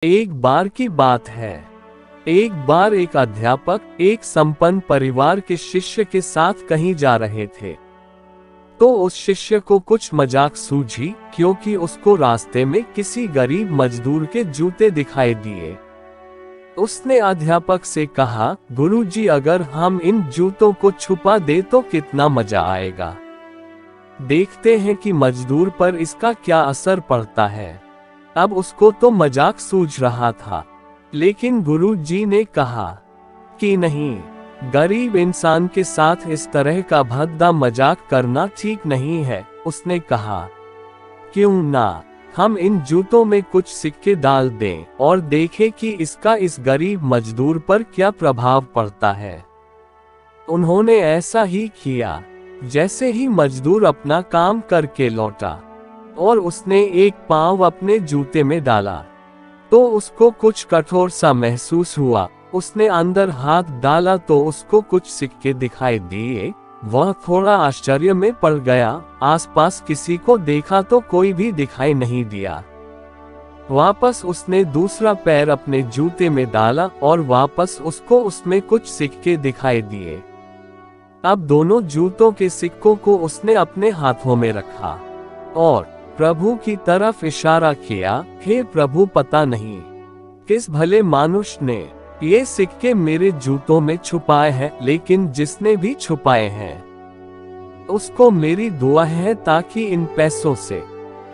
एक बार की बात है। एक बार एक अध्यापक एक संपन्न परिवार के शिष्य के साथ कहीं जा रहे थे। तो उस शिष्य को कुछ मजाक सूझी, क्योंकि उसको रास्ते में किसी गरीब मजदूर के जूते दिखाई दिए। उसने अध्यापक से कहा, गुरुजी, अगर हम इन जूतों को छुपा दे तो कितना मजा आएगा। देखते हैं कि मजदूर पर इसका क्या असर पड़ता है। अब उसको तो मजाक सूझ रहा था, लेकिन गुरुजी ने कहा कि नहीं, गरीब इंसान के साथ इस तरह का भद्दा मजाक करना ठीक नहीं है। उसने कहा, क्यों ना हम इन जूतों में कुछ सिक्के डाल दें और देखें कि इसका इस गरीब मजदूर पर क्या प्रभाव पड़ता है। उन्होंने ऐसा ही किया। जैसे ही मजदूर अपना काम करके लौटा और उसने एक पांव अपने जूते में डाला, तो उसको कुछ कठोर सा महसूस हुआ। उसने अंदर हाथ डाला तो उसको कुछ सिक्के दिखाई दिए। वह थोड़ा आश्चर्य में पड़ गया। आसपास किसी को देखा तो कोई भी दिखाई नहीं दिया। वापस उसने दूसरा पैर अपने जूते में डाला और वापस उसको उसमें कुछ सिक्के दिखाई दिए। अब दोनों जूतों के सिक्कों को उसने अपने हाथों में रखा और प्रभु की तरफ इशारा किया, हे प्रभु, पता नहीं किस भले मानुष ने ये सिक्के मेरे जूतों में छुपाए हैं, लेकिन जिसने भी छुपाए हैं उसको मेरी दुआ है, ताकि इन पैसों से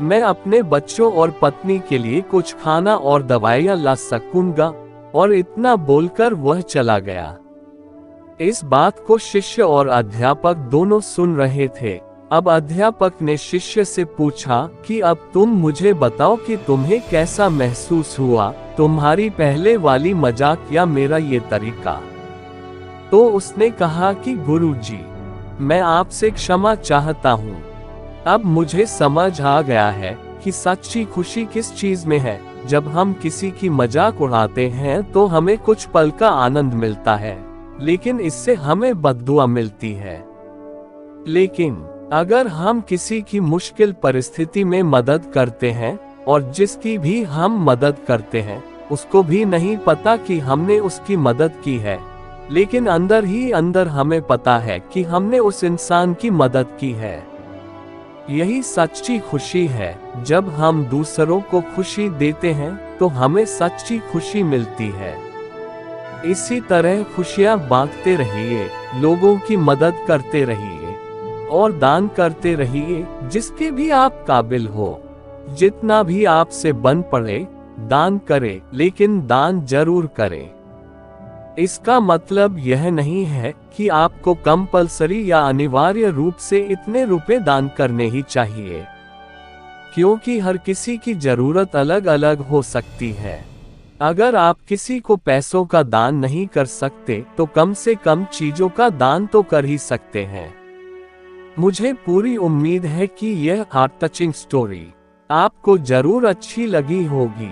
मैं अपने बच्चों और पत्नी के लिए कुछ खाना और दवाइयां ला सकूंगा। और इतना बोलकर वह चला गया। इस बात को शिष्य और अध्यापक दोनों सुन रहे थे। अब अध्यापक ने शिष्य से पूछा कि अब तुम मुझे बताओ कि तुम्हें कैसा महसूस हुआ, तुम्हारी पहले वाली मजाक या मेरा ये तरीका। तो उसने कहा कि गुरुजी, मैं आपसे क्षमा चाहता हूँ। अब मुझे समझ आ गया है कि सच्ची खुशी किस चीज में है। जब हम किसी की मजाक उड़ाते हैं तो हमें कुछ पल का आनंद मिलता है, लेकिन इससे हमें बद्दुआ मिलती है। लेकिन अगर हम किसी की मुश्किल परिस्थिति में मदद करते हैं और जिसकी भी हम मदद करते हैं उसको भी नहीं पता कि हमने उसकी मदद की है, लेकिन अंदर ही अंदर हमें पता है कि हमने उस इंसान की मदद की है, यही सच्ची खुशी है। जब हम दूसरों को खुशी देते हैं तो हमें सच्ची खुशी मिलती है। इसी तरह खुशियां बांटते रहिए, लोगों की मदद करते रहिए और दान करते रहिए, जिसके भी आप काबिल हो। जितना भी आपसे बन पड़े दान करें, लेकिन दान जरूर करें। इसका मतलब यह नहीं है कि आपको कंपल्सरी या अनिवार्य रूप से इतने रुपए दान करने ही चाहिए, क्योंकि हर किसी की जरूरत अलग अलग हो सकती है। अगर आप किसी को पैसों का दान नहीं कर सकते तो कम से कम चीजों का दान तो कर ही सकते हैं। मुझे पूरी उम्मीद है कि यह हार्ट टचिंग स्टोरी आपको जरूर अच्छी लगी होगी।